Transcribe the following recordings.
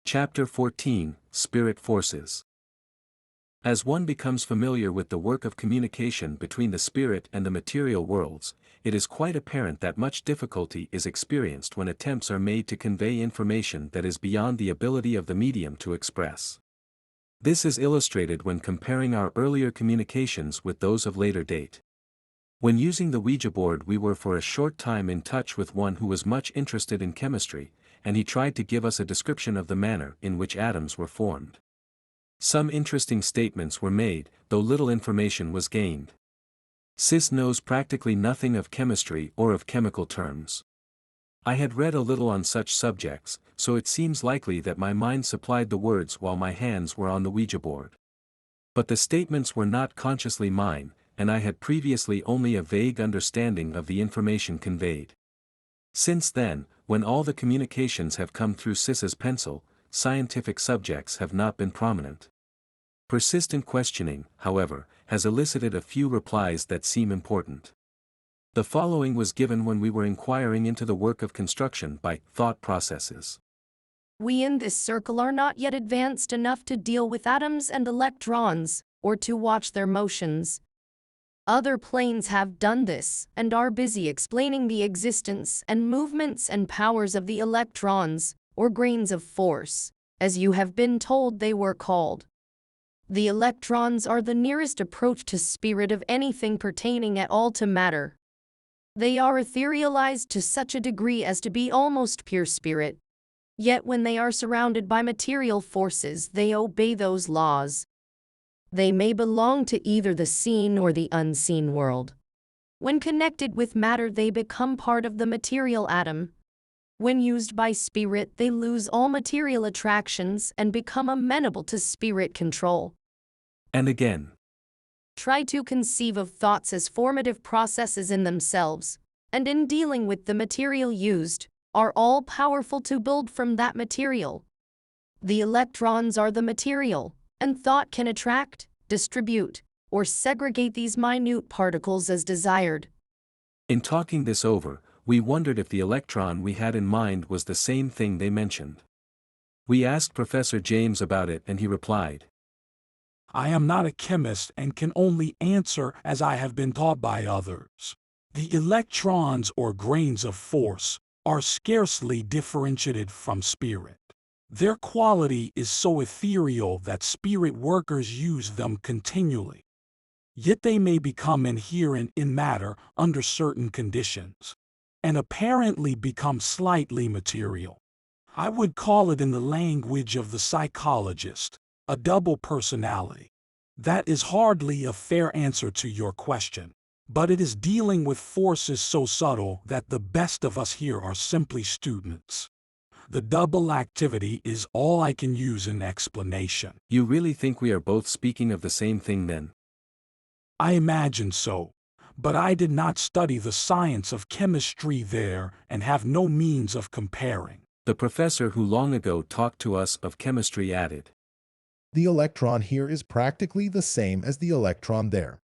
Chapter 14, Spirit Forces. As one becomes familiar with the work of communication between the spirit and the material worlds, it is quite apparent that much difficulty is experienced when attempts are made to convey information that is beyond the ability of the medium to express. This is illustrated when comparing our earlier communications with those of later date. When using the Ouija board, we were for a short time in touch with one who was much interested in chemistry, and he tried to give us a description of the manner in which atoms were formed. Some interesting statements were made, though little information was gained. Sis knows practically nothing of chemistry or of chemical terms. I had read a little on such subjects, so it seems likely that my mind supplied the words while my hands were on the Ouija board. But the statements were not consciously mine, and I had previously only a vague understanding of the information conveyed. Since then, when all the communications have come through Sis's pencil, scientific subjects have not been prominent. Persistent questioning, however, has elicited a few replies that seem important. The following was given when we were inquiring into the work of construction by thought processes. We in this circle are not yet advanced enough to deal with atoms and electrons, or to watch their motions. Other planes have done this, and are busy explaining the existence and movements and powers of the electrons, or grains of force, as you have been told they were called. The electrons are the nearest approach to spirit of anything pertaining at all to matter. They are etherealized to such a degree as to be almost pure spirit. Yet when they are surrounded by material forces, they obey those laws. They may belong to either the seen or the unseen world. When connected with matter, they become part of the material atom. When used by spirit, they lose all material attractions and become amenable to spirit control. And again. Try to conceive of thoughts as formative processes in themselves, and in dealing with the material used, are all powerful to build from that material. The electrons are the material, and thought can attract, distribute, or segregate these minute particles as desired. In talking this over, we wondered if the electron we had in mind was the same thing they mentioned. We asked Professor James about it, and he replied, I am not a chemist and can only answer as I have been taught by others. The electrons or grains of force are scarcely differentiated from spirit. Their quality is so ethereal that spirit workers use them continually. Yet they may become inherent in matter under certain conditions, and apparently become slightly material. I would call it, in the language of the psychologist, a double personality. That is hardly a fair answer to your question, but it is dealing with forces so subtle that the best of us here are simply students. The double activity is all I can use in explanation. You really think we are both speaking of the same thing then? I imagine so, but I did not study the science of chemistry there and have no means of comparing. The professor who long ago talked to us of chemistry added, The electron here is practically the same as the electron there.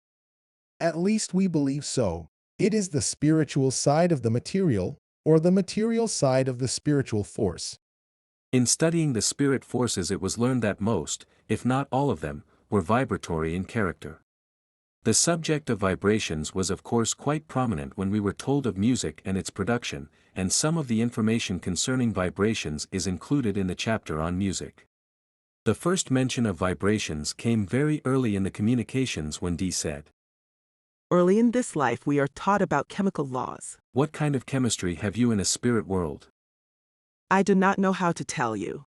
At least we believe so. It is the spiritual side of the material, or the material side of the spiritual force. In studying the spirit forces, it was learned that most, if not all of them, were vibratory in character. The subject of vibrations was of course quite prominent when we were told of music and its production, and some of the information concerning vibrations is included in the chapter on music. The first mention of vibrations came very early in the communications when Dee said, Early in this life we are taught about chemical laws. What kind of chemistry have you in a spirit world? I do not know how to tell you.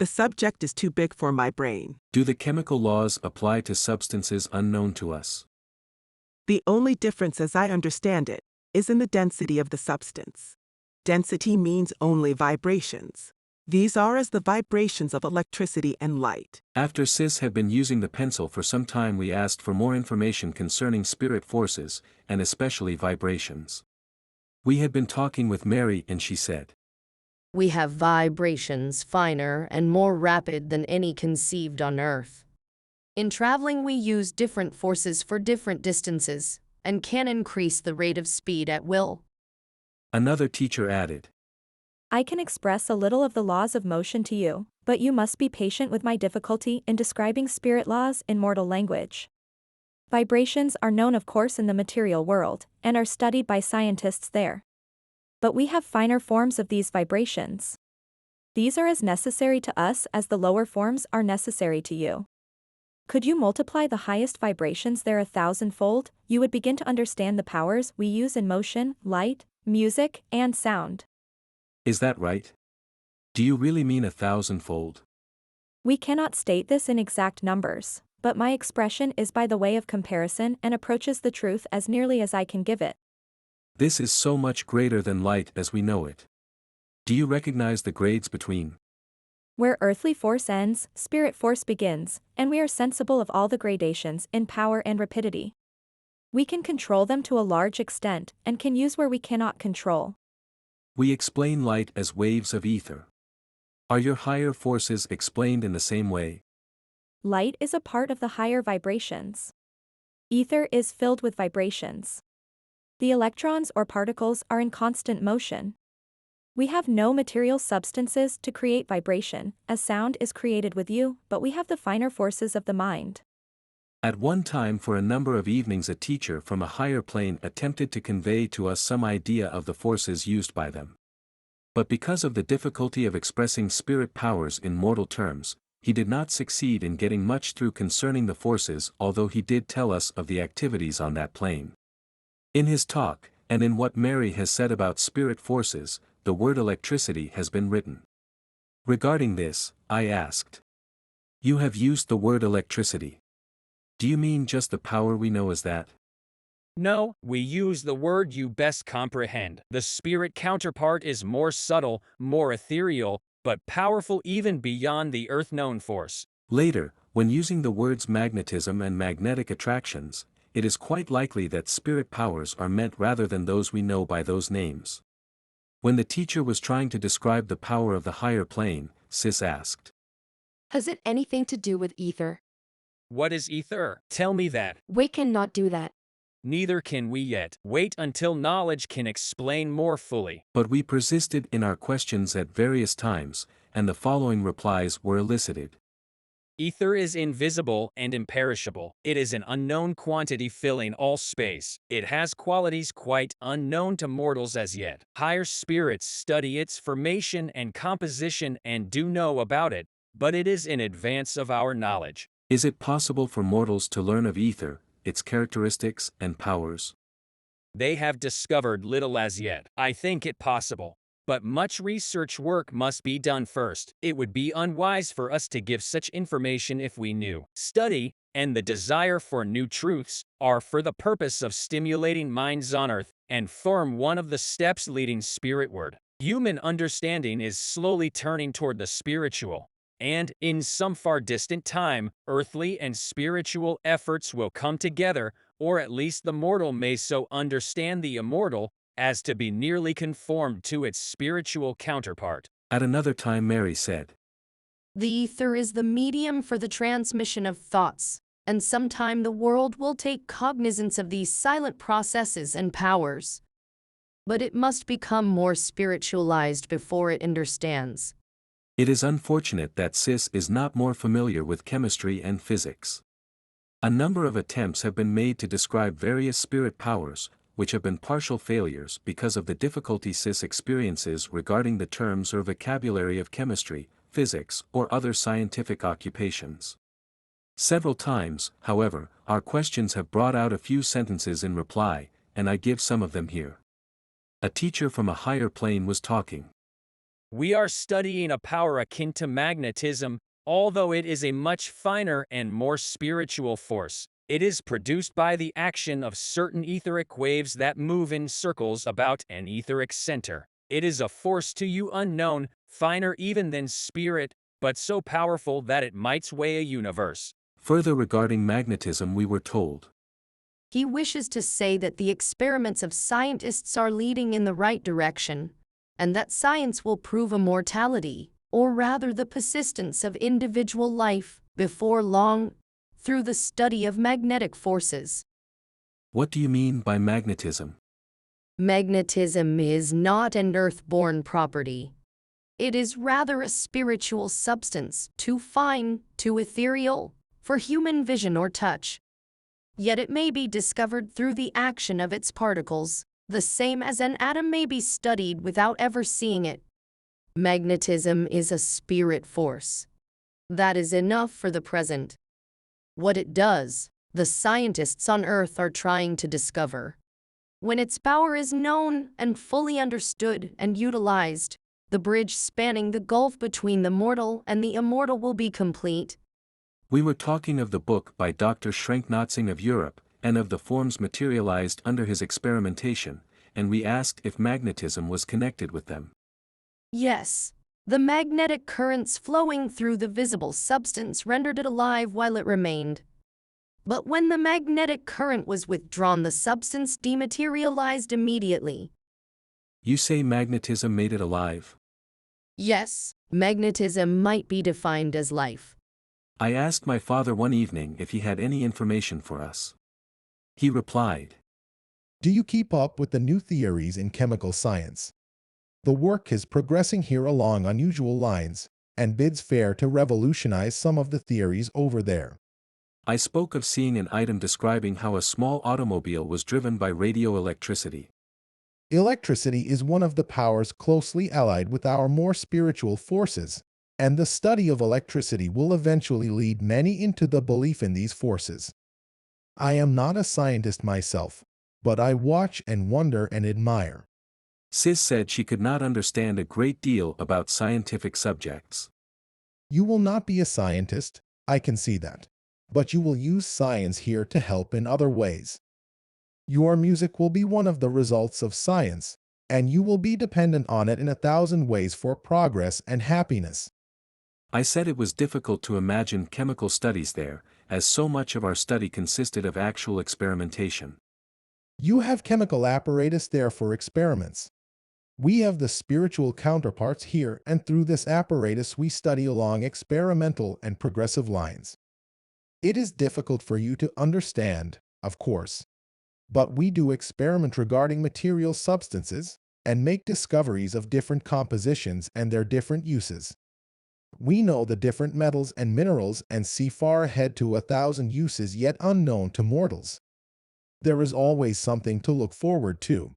The subject is too big for my brain. Do the chemical laws apply to substances unknown to us? The only difference, as I understand it, is in the density of the substance. Density means only vibrations. These are as the vibrations of electricity and light. After Sis had been using the pencil for some time, we asked for more information concerning spirit forces, and especially vibrations. We had been talking with Mary, and she said, We have vibrations finer and more rapid than any conceived on Earth. In traveling, we use different forces for different distances, and can increase the rate of speed at will. Another teacher added, I can express a little of the laws of motion to you, but you must be patient with my difficulty in describing spirit laws in mortal language. Vibrations are known, of course, in the material world, and are studied by scientists there. But we have finer forms of these vibrations. These are as necessary to us as the lower forms are necessary to you. Could you multiply the highest vibrations there 1,000-fold, you would begin to understand the powers we use in motion, light, music, and sound. Is that right? Do you really mean 1,000-fold? We cannot state this in exact numbers, but my expression is by the way of comparison and approaches the truth as nearly as I can give it. This is so much greater than light as we know it. Do you recognize the grades between? Where earthly force ends, spirit force begins, and we are sensible of all the gradations in power and rapidity. We can control them to a large extent, and can use where we cannot control. We explain light as waves of ether. Are your higher forces explained in the same way? Light is a part of the higher vibrations. Ether is filled with vibrations. The electrons or particles are in constant motion. We have no material substances to create vibration, as sound is created with you, but we have the finer forces of the mind. At one time for a number of evenings a teacher from a higher plane attempted to convey to us some idea of the forces used by them. But because of the difficulty of expressing spirit powers in mortal terms, he did not succeed in getting much through concerning the forces, although he did tell us of the activities on that plane. In his talk, and in what Mary has said about spirit forces, the word electricity has been written. Regarding this, I asked. You have used the word electricity. Do you mean just the power we know as that? No, we use the word you best comprehend. The spirit counterpart is more subtle, more ethereal, but powerful even beyond the earth-known force. Later, when using the words magnetism and magnetic attractions, it is quite likely that spirit powers are meant rather than those we know by those names. When the teacher was trying to describe the power of the higher plane, Sis asked. Has it anything to do with ether? What is ether? Tell me that. We cannot do that. Neither can we yet. Wait until knowledge can explain more fully. But we persisted in our questions at various times, and the following replies were elicited. Ether is invisible and imperishable. It is an unknown quantity filling all space. It has qualities quite unknown to mortals as yet. Higher spirits study its formation and composition and do know about it, but it is in advance of our knowledge. Is it possible for mortals to learn of ether, its characteristics and powers? They have discovered little as yet. I think it possible. But much research work must be done first. It would be unwise for us to give such information if we knew. Study, and the desire for new truths, are for the purpose of stimulating minds on earth, and form one of the steps leading spiritward. Human understanding is slowly turning toward the spiritual, and, in some far distant time, earthly and spiritual efforts will come together, or at least the mortal may so understand the immortal, as to be nearly conformed to its spiritual counterpart. At another time Mary said, The ether is the medium for the transmission of thoughts, and sometime the world will take cognizance of these silent processes and powers. But it must become more spiritualized before it understands. It is unfortunate that Sis is not more familiar with chemistry and physics. A number of attempts have been made to describe various spirit powers, which have been partial failures because of the difficulty Sis experiences regarding the terms or vocabulary of chemistry, physics, or other scientific occupations. Several times, however, our questions have brought out a few sentences in reply, and I give some of them here. A teacher from a higher plane was talking. We are studying a power akin to magnetism, although it is a much finer and more spiritual force. It is produced by the action of certain etheric waves that move in circles about an etheric center. It is a force to you unknown, finer even than spirit, but so powerful that it might sway a universe. Further regarding magnetism we were told. He wishes to say that the experiments of scientists are leading in the right direction, and that science will prove immortality, or rather the persistence of individual life, before long, through the study of magnetic forces. What do you mean by magnetism? Magnetism is not an earth-born property. It is rather a spiritual substance, too fine, too ethereal, for human vision or touch. Yet it may be discovered through the action of its particles, the same as an atom may be studied without ever seeing it. Magnetism is a spirit force. That is enough for the present. What it does, the scientists on Earth are trying to discover. When its power is known and fully understood and utilized, the bridge spanning the gulf between the mortal and the immortal will be complete. We were talking of the book by Dr. Schrenk-Notzing of Europe, and of the forms materialized under his experimentation, and we asked if magnetism was connected with them. Yes, the magnetic currents flowing through the visible substance rendered it alive while it remained. But when the magnetic current was withdrawn, the substance dematerialized immediately. You say magnetism made it alive? Yes, magnetism might be defined as life. I asked my father one evening if he had any information for us. He replied, Do you keep up with the new theories in chemical science? The work is progressing here along unusual lines, and bids fair to revolutionize some of the theories over there. I spoke of seeing an item describing how a small automobile was driven by radioelectricity. Electricity is one of the powers closely allied with our more spiritual forces, and the study of electricity will eventually lead many into the belief in these forces. I am not a scientist myself, but I watch and wonder and admire. Sis said she could not understand a great deal about scientific subjects. You will not be a scientist, I can see that, but you will use science here to help in other ways. Your music will be one of the results of science, and you will be dependent on it in 1,000 ways for progress and happiness. I said it was difficult to imagine chemical studies there, as so much of our study consisted of actual experimentation. You have chemical apparatus there for experiments. We have the spiritual counterparts here, and through this apparatus we study along experimental and progressive lines. It is difficult for you to understand, of course, but we do experiment regarding material substances and make discoveries of different compositions and their different uses. We know the different metals and minerals and see far ahead to 1,000 uses yet unknown to mortals. There is always something to look forward to.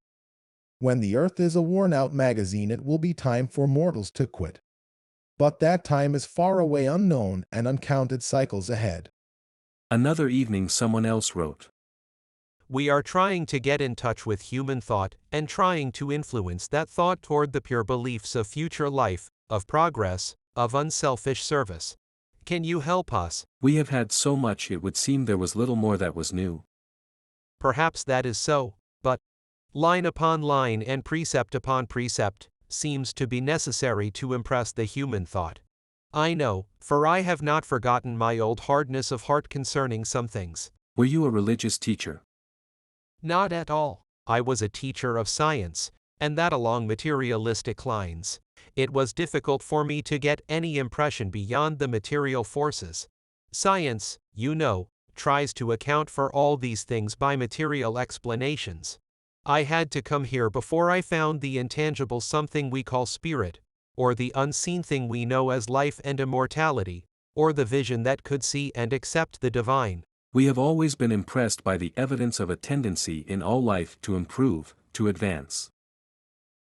When the earth is a worn-out magazine, it will be time for mortals to quit. But that time is far away, unknown, and uncounted cycles ahead. Another evening someone else wrote, We are trying to get in touch with human thought and trying to influence that thought toward the pure beliefs of future life, of progress, of unselfish service. Can you help us? We have had so much it would seem there was little more that was new. Perhaps that is so, but line upon line and precept upon precept seems to be necessary to impress the human thought. I know, for I have not forgotten my old hardness of heart concerning some things. Were you a religious teacher? Not at all. I was a teacher of science, and that along materialistic lines. It was difficult for me to get any impression beyond the material forces. Science, you know, tries to account for all these things by material explanations. I had to come here before I found the intangible something we call spirit, or the unseen thing we know as life and immortality, or the vision that could see and accept the divine. We have always been impressed by the evidence of a tendency in all life to improve, to advance.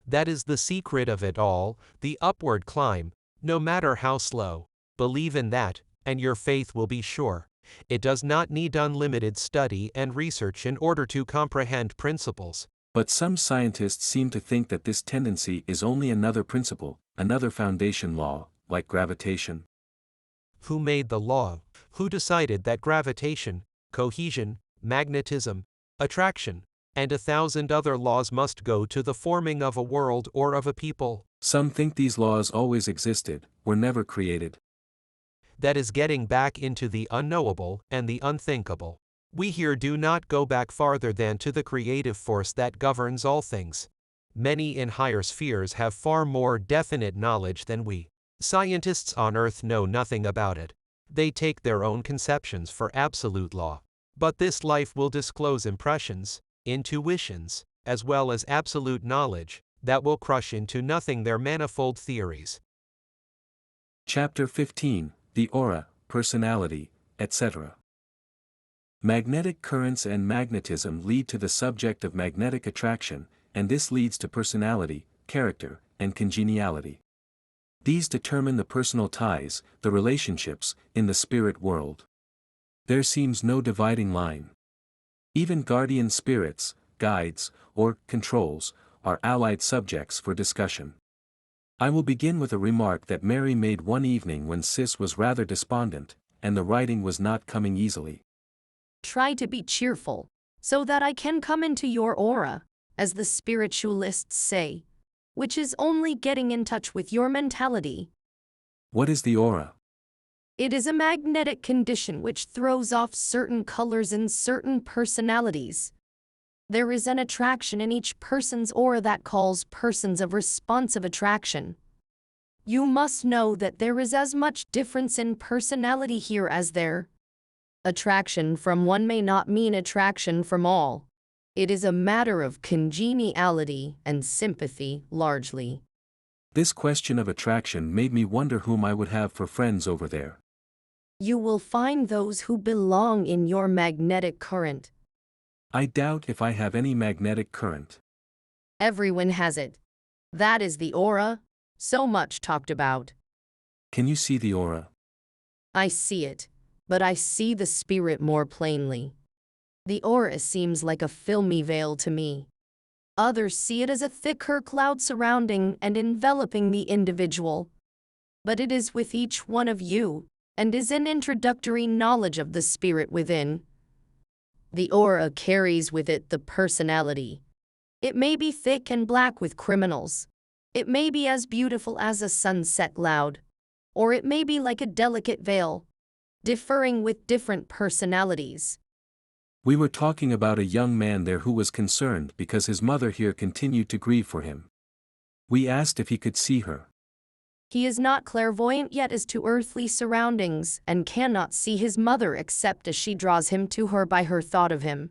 That is the secret of it all, the upward climb, no matter how slow. Believe in that, and your faith will be sure. It does not need unlimited study and research in order to comprehend principles. But some scientists seem to think that this tendency is only another principle, another foundation law, like gravitation. Who made the law? Who decided that gravitation, cohesion, magnetism, attraction, and 1,000 other laws must go to the forming of a world or of a people? Some think these laws always existed, were never created. That is getting back into the unknowable and the unthinkable. We here do not go back farther than to the creative force that governs all things. Many in higher spheres have far more definite knowledge than we. Scientists on Earth know nothing about it. They take their own conceptions for absolute law. But this life will disclose impressions, intuitions, as well as absolute knowledge, that will crush into nothing their manifold theories. Chapter 15, The Aura, Personality, etc. Magnetic currents and magnetism lead to the subject of magnetic attraction, and this leads to personality, character, and congeniality. These determine the personal ties, the relationships, in the spirit world. There seems no dividing line. Even guardian spirits, guides, or controls, are allied subjects for discussion. I will begin with a remark that Mary made one evening when Sis was rather despondent, and the writing was not coming easily. Try to be cheerful, so that I can come into your aura, as the spiritualists say, which is only getting in touch with your mentality. What is the aura? It is a magnetic condition which throws off certain colors in certain personalities. There is an attraction in each person's aura that calls persons of responsive attraction. You must know that there is as much difference in personality here as there. Attraction from one may not mean attraction from all. It is a matter of congeniality and sympathy, largely. This question of attraction made me wonder whom I would have for friends over there. You will find those who belong in your magnetic current. I doubt if I have any magnetic current. Everyone has it. That is the aura, so much talked about. Can you see the aura? I see it, but I see the spirit more plainly. The aura seems like a filmy veil to me. Others see it as a thicker cloud surrounding and enveloping the individual. But it is with each one of you, and is an introductory knowledge of the spirit within. The aura carries with it the personality. It may be thick and black with criminals. It may be as beautiful as a sunset cloud. Or it may be like a delicate veil, differing with different personalities. We were talking about a young man there who was concerned because his mother here continued to grieve for him. We asked if he could see her. He is not clairvoyant yet as to earthly surroundings and cannot see his mother except as she draws him to her by her thought of him.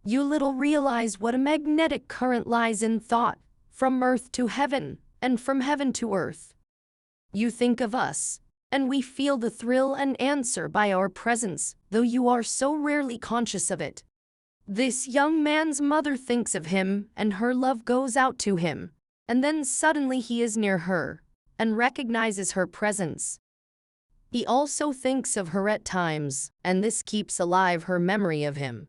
You little realize what a magnetic current lies in thought, from earth to heaven, and from heaven to earth. You think of us, and we feel the thrill and answer by our presence, though you are so rarely conscious of it. This young man's mother thinks of him, and her love goes out to him, and then suddenly he is near her, and recognizes her presence. He also thinks of her at times, and this keeps alive her memory of him.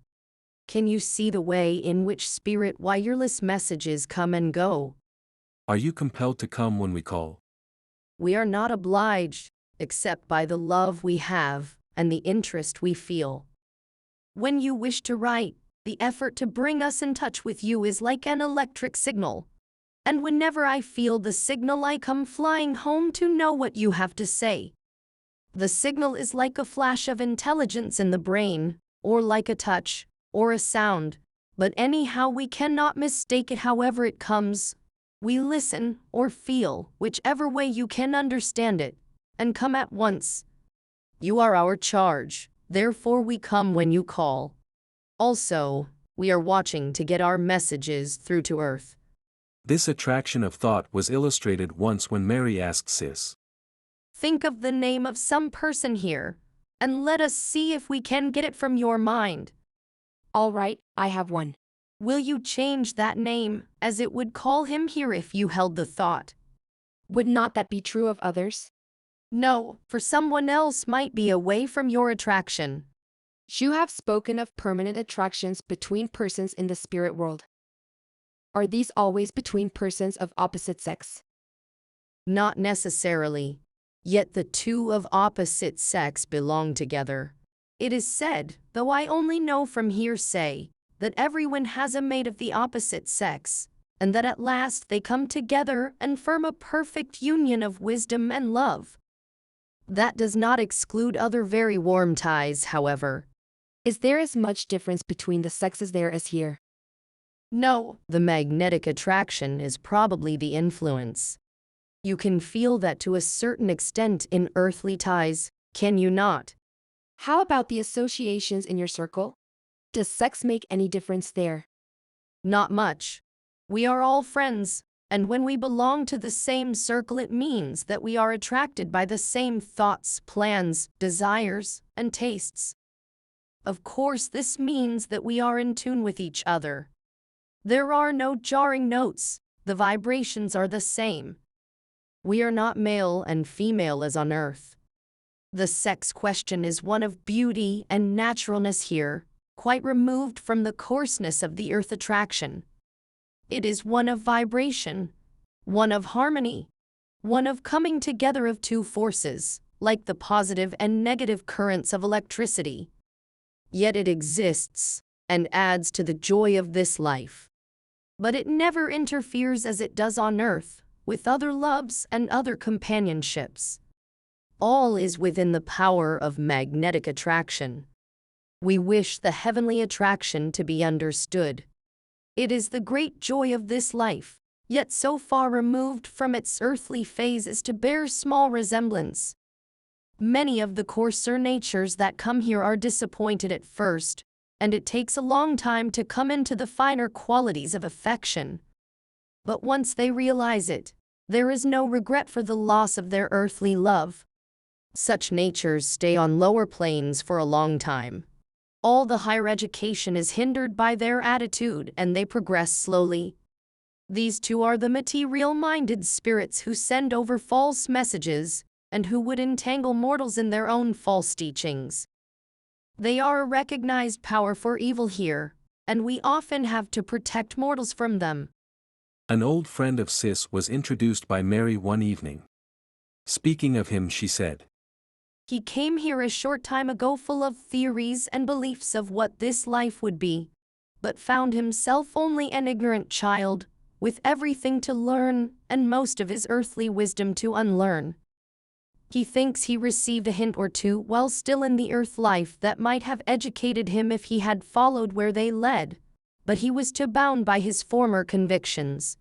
Can you see the way in which spirit wireless messages come and go? Are you compelled to come when we call? We are not obliged, except by the love we have and the interest we feel. When you wish to write, the effort to bring us in touch with you is like an electric signal. And whenever I feel the signal, I come flying home to know what you have to say. The signal is like a flash of intelligence in the brain, or like a touch, or a sound, but anyhow we cannot mistake it however it comes. We listen, or feel, whichever way you can understand it, and come at once. You are our charge, therefore we come when you call. Also, we are watching to get our messages through to Earth. This attraction of thought was illustrated once when Mary asked Sis. Think of the name of some person here, and let us see if we can get it from your mind. All right, I have one. Will you change that name, as it would call him here if you held the thought? Would not that be true of others? No, for someone else might be away from your attraction. You have spoken of permanent attractions between persons in the spirit world. Are these always between persons of opposite sex? Not necessarily. Yet the two of opposite sex belong together. It is said, though I only know from hearsay, that everyone has a mate of the opposite sex, and that at last they come together and form a perfect union of wisdom and love. That does not exclude other very warm ties, however. Is there as much difference between the sexes there as here? No, the magnetic attraction is probably the influence. You can feel that to a certain extent in earthly ties, can you not? How about the associations in your circle? Does sex make any difference there? Not much. We are all friends, and when we belong to the same circle, it means that we are attracted by the same thoughts, plans, desires, and tastes. Of course, this means that we are in tune with each other. There are no jarring notes, the vibrations are the same. We are not male and female as on Earth. The sex question is one of beauty and naturalness here, quite removed from the coarseness of the Earth attraction. It is one of vibration, one of harmony, one of coming together of two forces, like the positive and negative currents of electricity. Yet it exists, and adds to the joy of this life. But it never interferes as it does on Earth, with other loves and other companionships. All is within the power of magnetic attraction. We wish the heavenly attraction to be understood. It is the great joy of this life, yet so far removed from its earthly phase as to bear small resemblance. Many of the coarser natures that come here are disappointed at first, and it takes a long time to come into the finer qualities of affection. But once they realize it, there is no regret for the loss of their earthly love. Such natures stay on lower planes for a long time. All the higher education is hindered by their attitude, and they progress slowly. These two are the material-minded spirits who send over false messages, and who would entangle mortals in their own false teachings. They are a recognized power for evil here, and we often have to protect mortals from them. An old friend of Sis was introduced by Mary one evening. Speaking of him, she said, He came here a short time ago full of theories and beliefs of what this life would be, but found himself only an ignorant child, with everything to learn and most of his earthly wisdom to unlearn. He thinks he received a hint or two while still in the earth life that might have educated him if he had followed where they led, but he was too bound by his former convictions.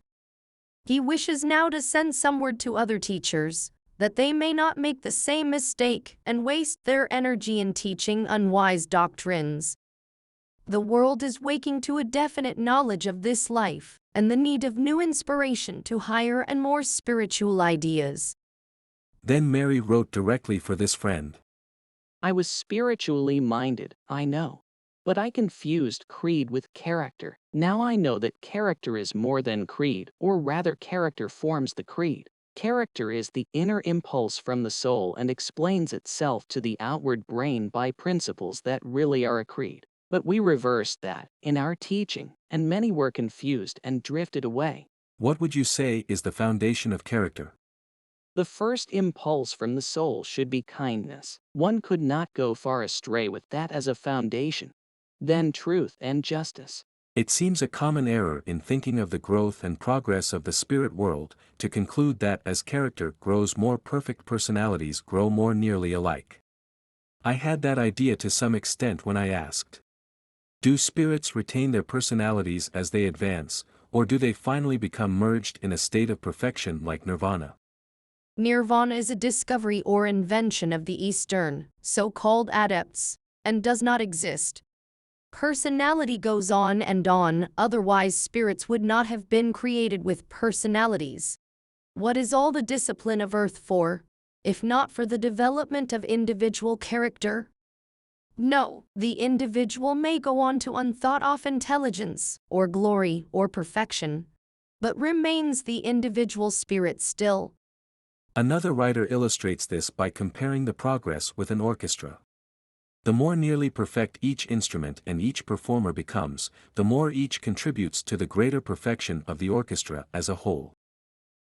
He wishes now to send some word to other teachers, that they may not make the same mistake and waste their energy in teaching unwise doctrines. The world is waking to a definite knowledge of this life, and the need of new inspiration to higher and more spiritual ideas. Then Mary wrote directly for this friend. I was spiritually minded, I know. But I confused creed with character. Now I know that character is more than creed, or rather character forms the creed. Character is the inner impulse from the soul and explains itself to the outward brain by principles that really are a creed. But we reversed that in our teaching, and many were confused and drifted away. What would you say is the foundation of character? The first impulse from the soul should be kindness. One could not go far astray with that as a foundation. Then truth and justice. It seems a common error in thinking of the growth and progress of the spirit world to conclude that as character grows, more perfect personalities grow more nearly alike. I had that idea to some extent when I asked, do spirits retain their personalities as they advance, or do they finally become merged in a state of perfection like nirvana? Nirvana is a discovery or invention of the Eastern, so-called adepts, and does not exist. Personality goes on and on, otherwise spirits would not have been created with personalities. What is all the discipline of earth for, if not for the development of individual character? No, the individual may go on to unthought-of intelligence, or glory, or perfection, but remains the individual spirit still. Another writer illustrates this by comparing the progress with an orchestra. The more nearly perfect each instrument and each performer becomes, the more each contributes to the greater perfection of the orchestra as a whole.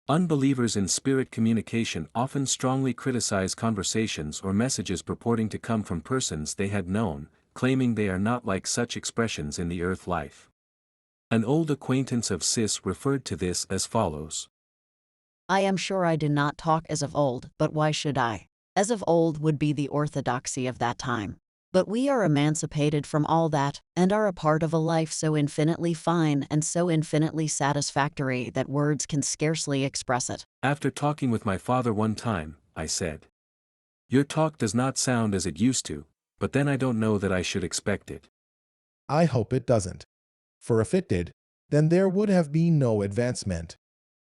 Unbelievers in spirit communication often strongly criticize conversations or messages purporting to come from persons they had known, claiming they are not like such expressions in the earth life. An old acquaintance of Sis referred to this as follows. I am sure I did not talk as of old, but why should I? As of old would be the orthodoxy of that time. But we are emancipated from all that, and are a part of a life so infinitely fine and so infinitely satisfactory that words can scarcely express it. After talking with my father one time, I said, your talk does not sound as it used to, but then I don't know that I should expect it. I hope it doesn't. For if it did, then there would have been no advancement.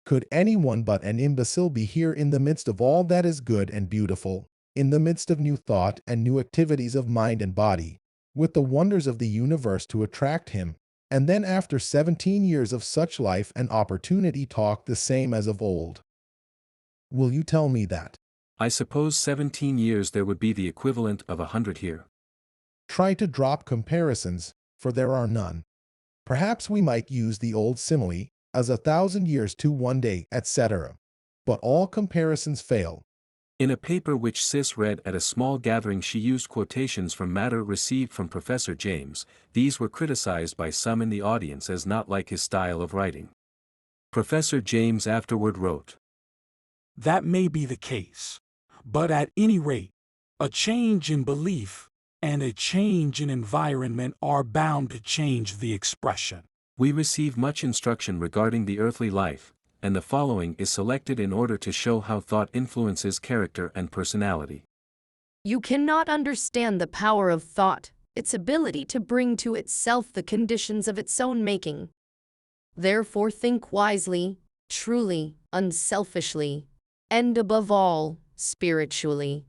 Could anyone but an imbecile be here in the midst of all that is good and beautiful, in the midst of new thought and new activities of mind and body, with the wonders of the universe to attract him, and then after 17 years of such life and opportunity talk the same as of old? Will you tell me that? I suppose 17 years there would be the equivalent of 100 here. Try to drop comparisons, for there are none. Perhaps we might use the old simile, as 1,000 years to 1 day, etc. But all comparisons fail. In a paper which Sis read at a small gathering, she used quotations from matter received from Professor James. These were criticized by some in the audience as not like his style of writing. Professor James afterward wrote, That may be the case, but at any rate, a change in belief and a change in environment are bound to change the expression. We receive much instruction regarding the earthly life, and the following is selected in order to show how thought influences character and personality. You cannot understand the power of thought, its ability to bring to itself the conditions of its own making. Therefore think wisely, truly, unselfishly, and above all, spiritually.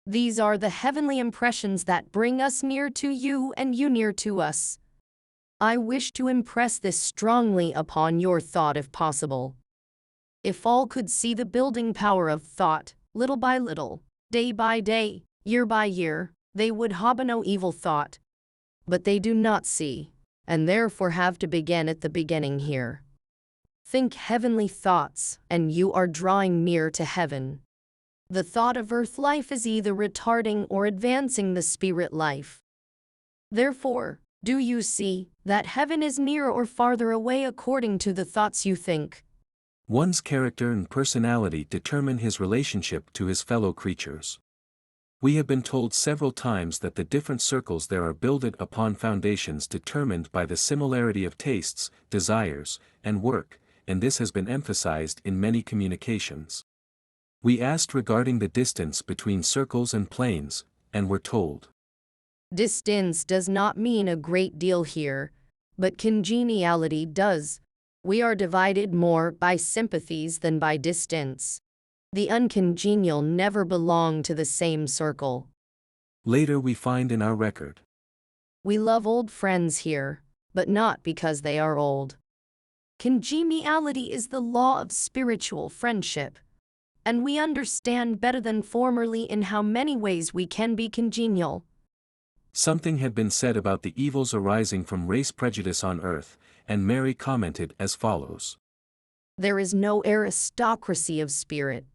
These are the heavenly impressions that bring us near to you and you near to us. I wish to impress this strongly upon your thought if possible. If all could see the building power of thought, little by little, day by day, year by year, they would harbor no evil thought. But they do not see, and therefore have to begin at the beginning here. Think heavenly thoughts, and you are drawing near to heaven. The thought of earth life is either retarding or advancing the spirit life. Therefore, do you see that heaven is near or farther away according to the thoughts you think? One's character and personality determine his relationship to his fellow creatures. We have been told several times that the different circles there are builded upon foundations determined by the similarity of tastes, desires, and work, and this has been emphasized in many communications. We asked regarding the distance between circles and planes, and were told, Distance does not mean a great deal here, but congeniality does. We are divided more by sympathies than by distance. The uncongenial never belong to the same circle. Later we find in our record, We love old friends here, but not because they are old. Congeniality is the law of spiritual friendship, and we understand better than formerly in how many ways we can be congenial. Something had been said about the evils arising from race prejudice on earth, and Mary commented as follows. There is no aristocracy of spirit.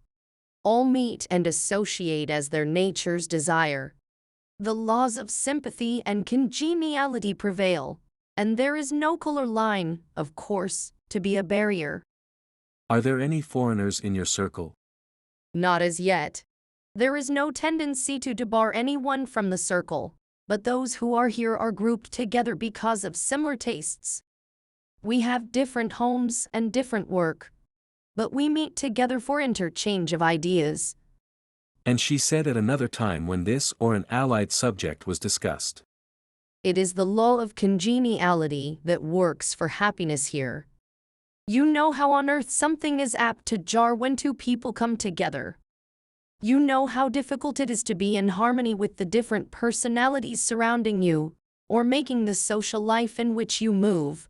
All meet and associate as their natures desire. The laws of sympathy and congeniality prevail, and there is no color line, of course, to be a barrier. Are there any foreigners in your circle? Not as yet. There is no tendency to debar anyone from the circle, but those who are here are grouped together because of similar tastes. We have different homes and different work, but we meet together for interchange of ideas. And she said at another time when this or an allied subject was discussed, It is the law of congeniality that works for happiness here. You know how on earth something is apt to jar when two people come together. You know how difficult it is to be in harmony with the different personalities surrounding you, or making the social life in which you move.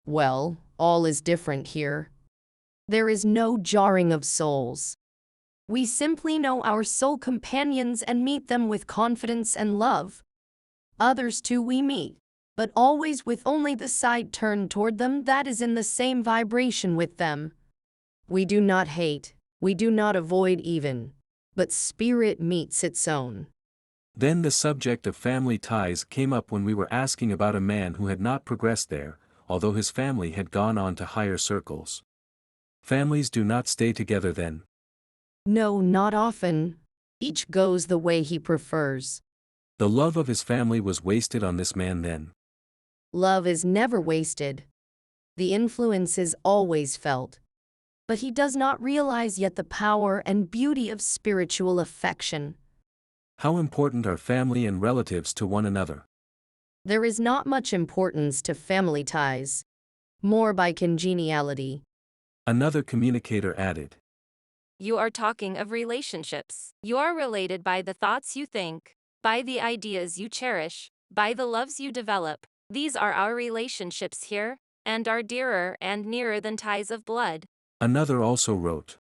Well, all is different here. There is no jarring of souls. We simply know our soul companions and meet them with confidence and love. Others too we meet, but always with only the side turned toward them that is in the same vibration with them. We do not hate, we do not avoid even, but spirit meets its own. Then the subject of family ties came up when we were asking about a man who had not progressed there, although his family had gone on to higher circles. Families do not stay together then. No, not often. Each goes the way he prefers. The love of his family was wasted on this man then. Love is never wasted. The influence is always felt. But he does not realize yet the power and beauty of spiritual affection. How important are family and relatives to one another? There is not much importance to family ties. more by congeniality. Another communicator added. You are talking of relationships. You are related by the thoughts you think, by the ideas you cherish, by the loves you develop. These are our relationships here, and are dearer and nearer than ties of blood. Another also wrote.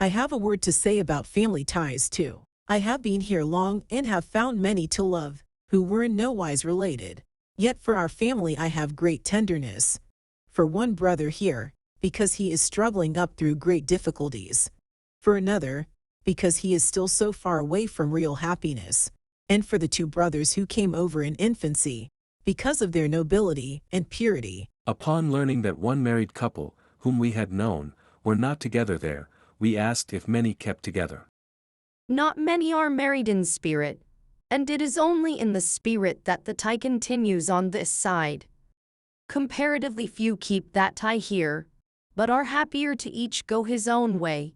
I have a word to say about family ties too. I have been here long and have found many to love, who were in no wise related. Yet for our family I have great tenderness. For one brother here, because he is struggling up through great difficulties. For another, because he is still so far away from real happiness. And for the two brothers who came over in infancy, because of their nobility and purity. Upon learning that one married couple, whom we had known, were not together there, we asked if many kept together. Not many are married in spirit, and it is only in the spirit that the tie continues on this side. Comparatively few keep that tie here, but are happier to each go his own way.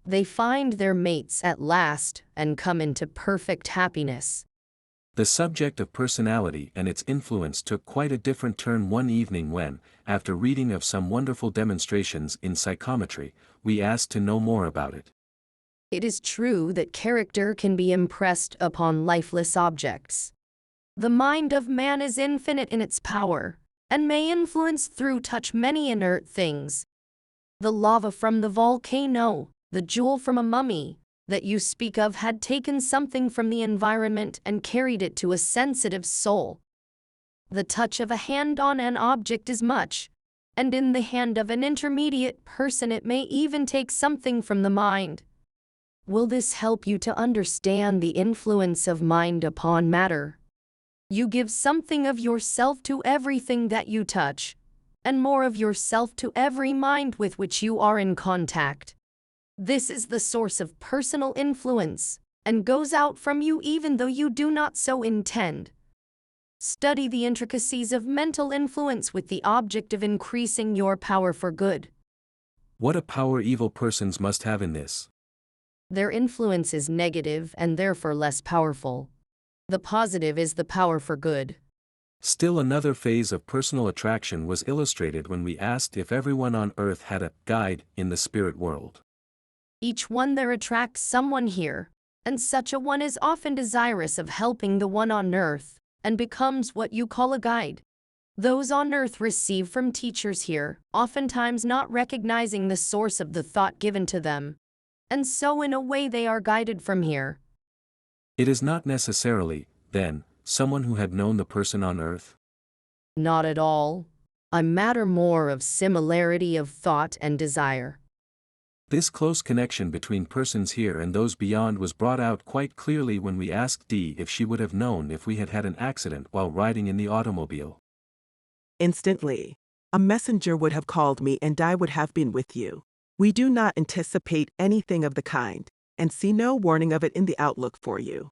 They find their mates at last and come into perfect happiness. The subject of personality and its influence took quite a different turn one evening when, after reading of some wonderful demonstrations in psychometry, we asked to know more about it. It is true that character can be impressed upon lifeless objects. The mind of man is infinite in its power, and may influence through touch many inert things. The lava from the volcano, the jewel from a mummy, that you speak of had taken something from the environment and carried it to a sensitive soul. The touch of a hand on an object is much, and in the hand of an intermediate person it may even take something from the mind. Will this help you to understand the influence of mind upon matter? You give something of yourself to everything that you touch, and more of yourself to every mind with which you are in contact. This is the source of personal influence, and goes out from you even though you do not so intend. Study the intricacies of mental influence with the object of increasing your power for good. What a power evil persons must have in this. Their influence is negative and therefore less powerful. The positive is the power for good. Still another phase of personal attraction was illustrated when we asked if everyone on earth had a guide in the spirit world. Each one there attracts someone here, and such a one is often desirous of helping the one on earth, and becomes what you call a guide. Those on earth receive from teachers here, oftentimes not recognizing the source of the thought given to them, and so in a way they are guided from here. It is not necessarily, then, someone who had known the person on earth? Not at all. A matter more of similarity of thought and desire. This close connection between persons here and those beyond was brought out quite clearly when we asked Dee if she would have known if we had had an accident while riding in the automobile. Instantly, a messenger would have called me and I would have been with you. We do not anticipate anything of the kind, and see no warning of it in the outlook for you.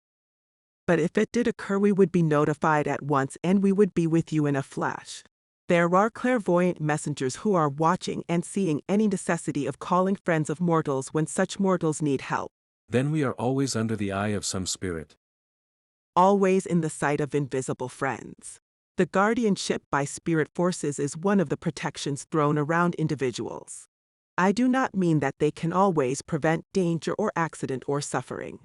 But if it did occur, we would be notified at once and we would be with you in a flash. There are clairvoyant messengers who are watching and seeing any necessity of calling friends of mortals when such mortals need help. Then we are always under the eye of some spirit. Always in the sight of invisible friends. The guardianship by spirit forces is one of the protections thrown around individuals. I do not mean that they can always prevent danger or accident or suffering.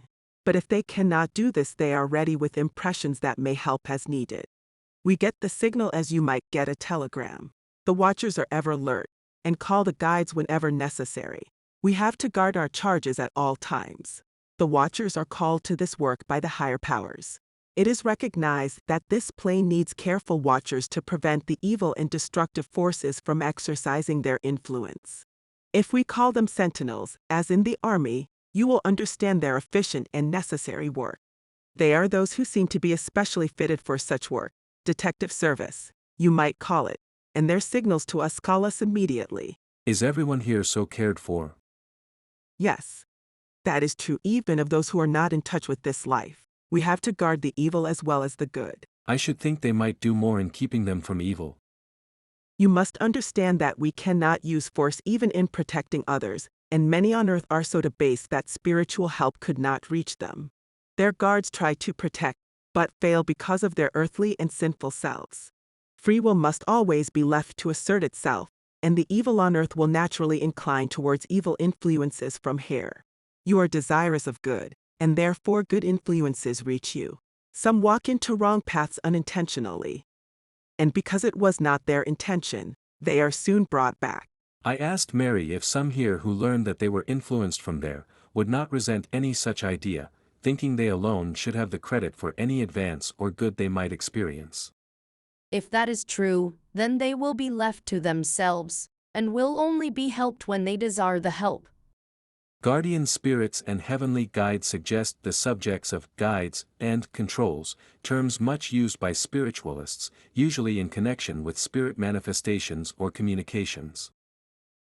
But if they cannot do this, they are ready with impressions that may help as needed. We get the signal as you might get a telegram. The watchers are ever alert, and call the guides whenever necessary. We have to guard our charges at all times. The watchers are called to this work by the higher powers. It is recognized that this plane needs careful watchers to prevent the evil and destructive forces from exercising their influence. If we call them sentinels, as in the army, you will understand their efficient and necessary work. They are those who seem to be especially fitted for such work. Detective service, you might call it, and their signals to us call us immediately. Is everyone here so cared for? Yes. That is true even of those who are not in touch with this life. We have to guard the evil as well as the good. I should think they might do more in keeping them from evil. You must understand that we cannot use force even in protecting others, and many on earth are so debased that spiritual help could not reach them. Their guards try to protect, but fail because of their earthly and sinful selves. Free will must always be left to assert itself, and the evil on earth will naturally incline towards evil influences from here. You are desirous of good, and therefore good influences reach you. Some walk into wrong paths unintentionally, and because it was not their intention, they are soon brought back. I asked Mary if some here who learned that they were influenced from there, would not resent any such idea, thinking they alone should have the credit for any advance or good they might experience. If that is true, then they will be left to themselves, and will only be helped when they desire the help. Guardian spirits and heavenly guides suggest the subjects of guides and controls, terms much used by spiritualists, usually in connection with spirit manifestations or communications.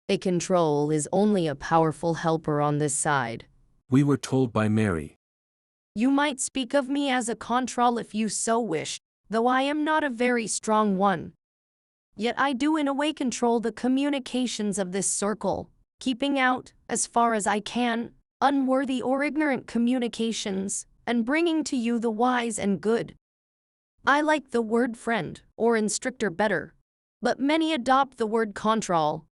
A control is only a powerful helper on this side. We were told by Mary. You might speak of me as a control if you so wish, though I am not a very strong one. Yet I do in a way control the communications of this circle, keeping out, as far as I can, unworthy or ignorant communications, and bringing to you the wise and good. I like the word friend or instructor better, but many adopt the word control,